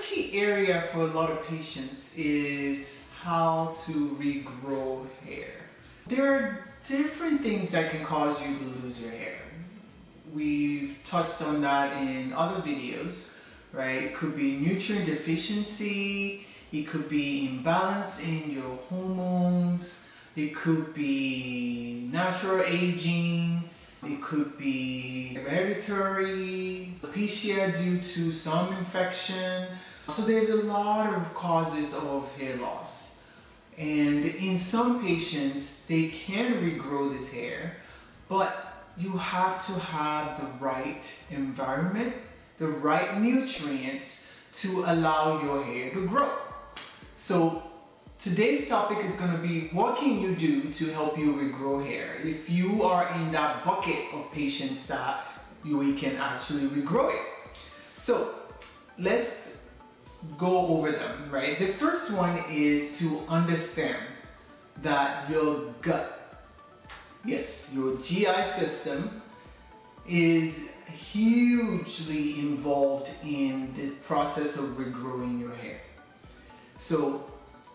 touchy area for a lot of patients is how to regrow hair. There are different things that can cause you to lose your hair. We've touched on that in other videos, right? It could be nutrient deficiency, it could be imbalance in your hormones, it could be natural aging, it could be hereditary, alopecia due to some infection. So there's a lot of causes of hair loss. And in some patients, they can regrow this hair, but you have to have the right environment, the right nutrients to allow your hair to grow. So today's topic is going to be what can you do to help you regrow hair if you are in that bucket of patients that we can actually regrow it. So let's go over them, right? The first one is to understand that your gut, yes, your GI system is hugely involved in the process of regrowing your hair. So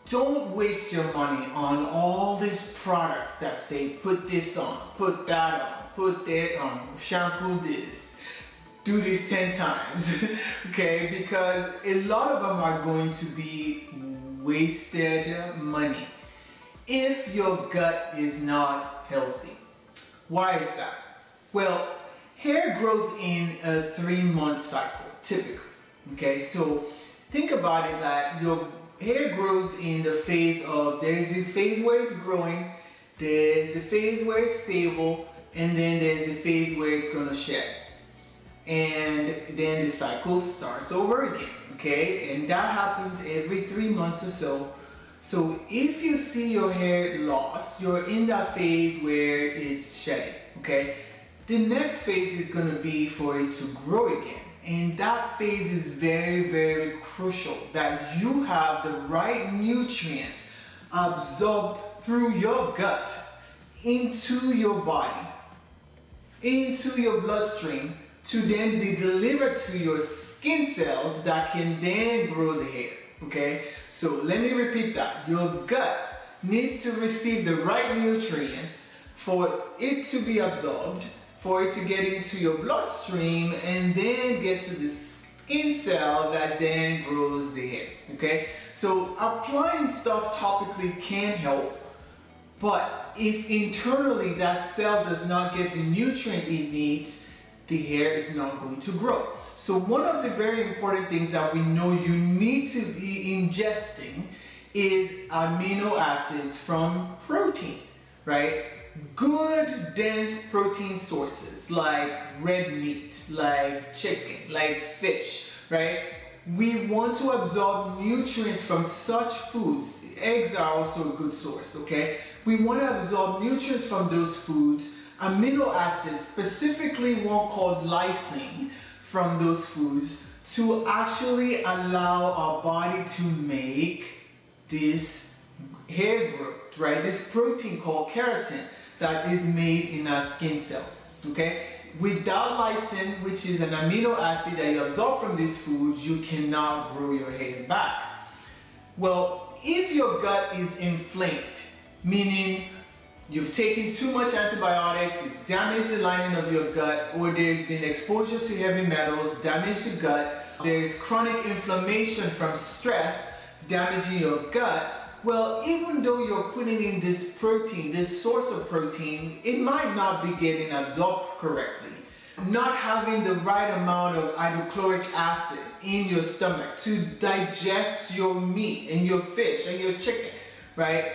don't waste your money on all these products that say put this on, put that on, put that on, shampoo this, do this 10 times, okay? Because a lot of them are going to be wasted money if your gut is not healthy. Why is that? Well, hair grows in a 3-month cycle, typically, okay? So think about it that your hair grows in the phase of, there's a phase where it's growing, there's a phase where it's stable, and then there's a phase where it's gonna shed. And then the cycle starts over again, okay? And that happens every 3 months or so. So if you see your hair lost, you're in that phase where it's shedding, okay? The next phase is gonna be for it to grow again. And that phase is very, very crucial that you have the right nutrients absorbed through your gut into your body, into your bloodstream, to then be delivered to your skin cells that can then grow the hair, okay? So let me repeat that. Your gut needs to receive the right nutrients for it to be absorbed, for it to get into your bloodstream and then get to the skin cell that then grows the hair, okay? So applying stuff topically can help, but if internally that cell does not get the nutrient it needs, the hair is not going to grow. So one of the very important things that we know you need to be ingesting is amino acids from protein, right? Good dense protein sources like red meat, like chicken, like fish, right? We want to absorb nutrients from such foods. Eggs are also a good source, okay? We want to absorb nutrients from those foods, amino acids, specifically one called lysine from those foods, to actually allow our body to make this hair growth, right? This protein called keratin that is made in our skin cells, okay? Without lysine, which is an amino acid that you absorb from these foods, you cannot grow your hair back. Well, if your gut is inflamed, meaning you've taken too much antibiotics, it's damaged the lining of your gut, or there's been exposure to heavy metals, damaged the gut, there's chronic inflammation from stress, damaging your gut, well, even though you're putting in this protein, this source of protein, it might not be getting absorbed correctly. Not having the right amount of hydrochloric acid in your stomach to digest your meat and your fish and your chicken, right?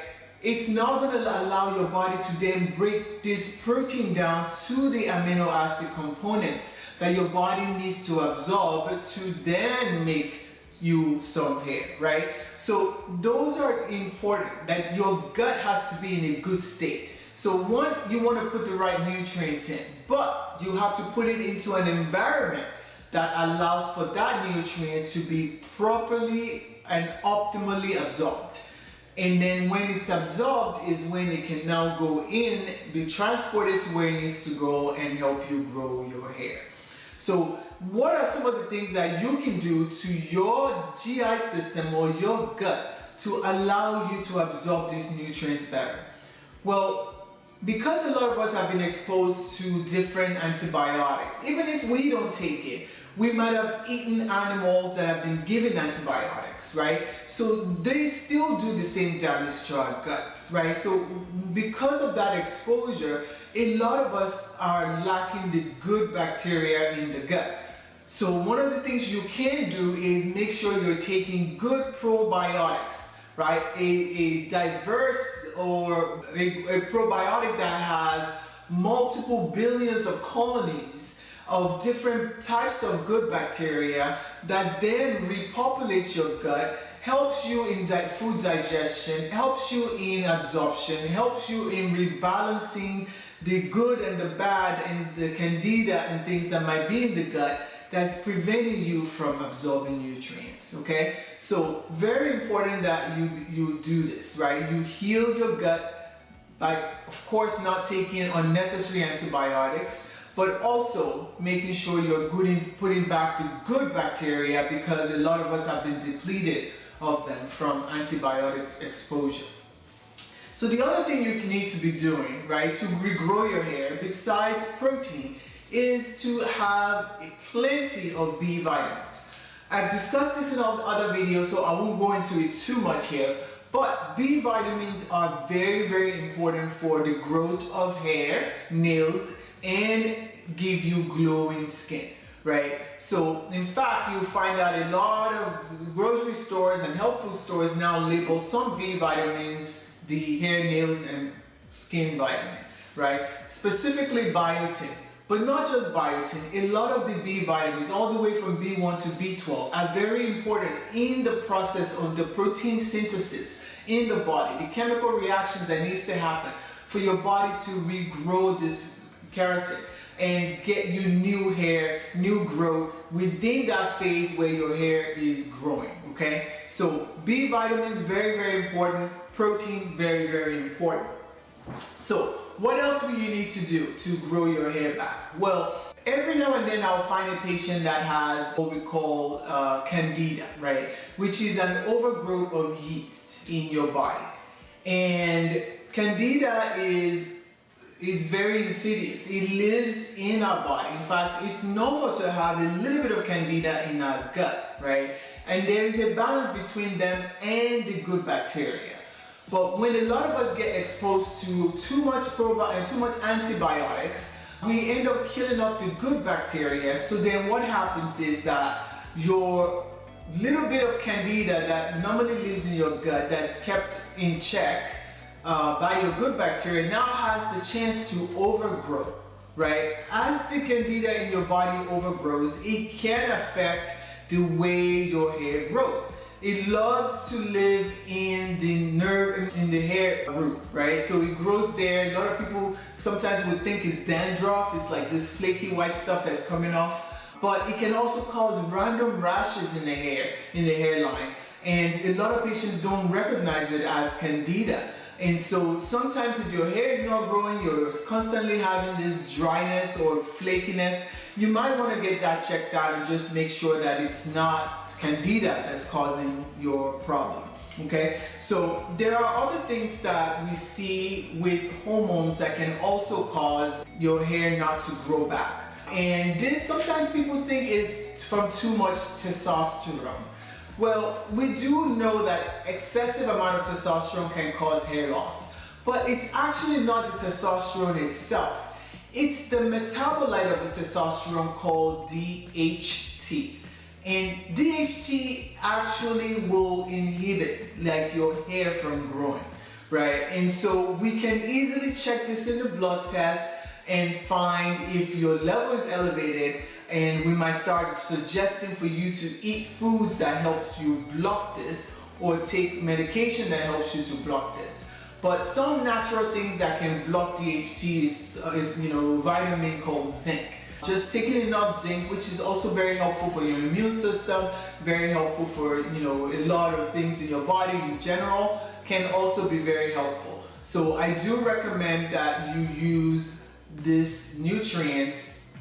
It's not going to allow your body to then break this protein down to the amino acid components that your body needs to absorb to then make you some hair, right? So those are important, that your gut has to be in a good state. So one, you want to put the right nutrients in, but you have to put it into an environment that allows for that nutrient to be properly and optimally absorbed. And then when it's absorbed is when it can now go in, be transported to where it needs to go and help you grow your hair. So what are some of the things that you can do to your GI system or your gut to allow you to absorb these nutrients better? Well, because a lot of us have been exposed to different antibiotics, even if we don't take it, we might have eaten animals that have been given antibiotics, right? So they still do the same damage to our guts, right? So because of that exposure, a lot of us are lacking the good bacteria in the gut. So one of the things you can do is make sure you're taking good probiotics, right? A diverse or a probiotic that has multiple billions of colonies of different types of good bacteria that then repopulates your gut, helps you in food digestion, helps you in absorption, helps you in rebalancing the good and the bad and the candida and things that might be in the gut that's preventing you from absorbing nutrients, okay? So very important that you do this, right? You heal your gut by, of course, not taking unnecessary antibiotics, but also making sure you're putting back the good bacteria, because a lot of us have been depleted of them from antibiotic exposure. So the other thing you need to be doing, right, to regrow your hair besides protein is to have plenty of B vitamins. I've discussed this in other videos, so I won't go into it too much here, but B vitamins are very, very important for the growth of hair, nails, and give you glowing skin, right? So in fact, you'll find that a lot of grocery stores and health food stores now label some B vitamins the hair, nails, and skin vitamin, right? Specifically biotin, but not just biotin. A lot of the B vitamins, all the way from B1 to B12, are very important in the process of the protein synthesis in the body, the chemical reactions that needs to happen for your body to regrow this keratin and get you new hair, new growth within that phase where your hair is growing, okay? So B vitamins, very, very important. Protein, very, very important. So what else do you need to do to grow your hair back? Well, every now and then I'll find a patient that has what we call candida, right? Which is an overgrowth of yeast in your body. And candida is very insidious. It lives in our body. In fact, it's normal to have a little bit of candida in our gut, right? And there is a balance between them and the good bacteria. But when a lot of us get exposed to too much antibiotics, we end up killing off the good bacteria. So then what happens is that your little bit of candida that normally lives in your gut, that's kept in check by your good bacteria, now has the chance to overgrow, right? As the candida in your body overgrows, it can affect the way your hair grows. It loves to live in the nerve, in the hair root, right? So it grows there. A lot of people sometimes would think it's dandruff. It's like this flaky white stuff that's coming off. But it can also cause random rashes in the hair, in the hairline. And a lot of patients don't recognize it as candida. And so sometimes if your hair is not growing, you're constantly having this dryness or flakiness, you might want to get that checked out and just make sure that it's not candida that's causing your problem, okay? So there are other things that we see with hormones that can also cause your hair not to grow back. And this, sometimes people think it's from too much testosterone. Well, we do know that excessive amount of testosterone can cause hair loss, but it's actually not the testosterone itself. It's the metabolite of the testosterone called DHT. And DHT actually will inhibit like your hair from growing, right? And so we can easily check this in the blood test and find if your level is elevated, and we might start suggesting for you to eat foods that helps you block this, or take medication that helps you to block this. But some natural things that can block DHT is vitamin called zinc. Just taking enough zinc, which is also very helpful for your immune system, very helpful for a lot of things in your body in general, can also be very helpful. So I do recommend that you use this nutrients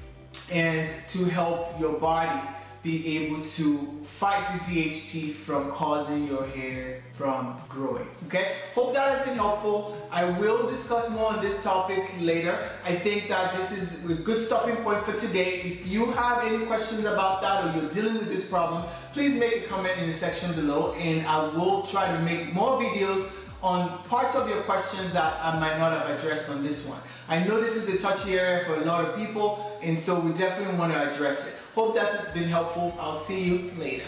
and to help your body be able to fight the DHT from causing your hair from growing. Okay, hope that has been helpful. I will discuss more on this topic later. I think that this is a good stopping point for today. If you have any questions about that or you're dealing with this problem, please make a comment in the section below, and I will try to make more videos on parts of your questions that I might not have addressed on this one. I know this is a touchy area for a lot of people, and so we definitely want to address it. Hope that's been helpful. I'll see you later.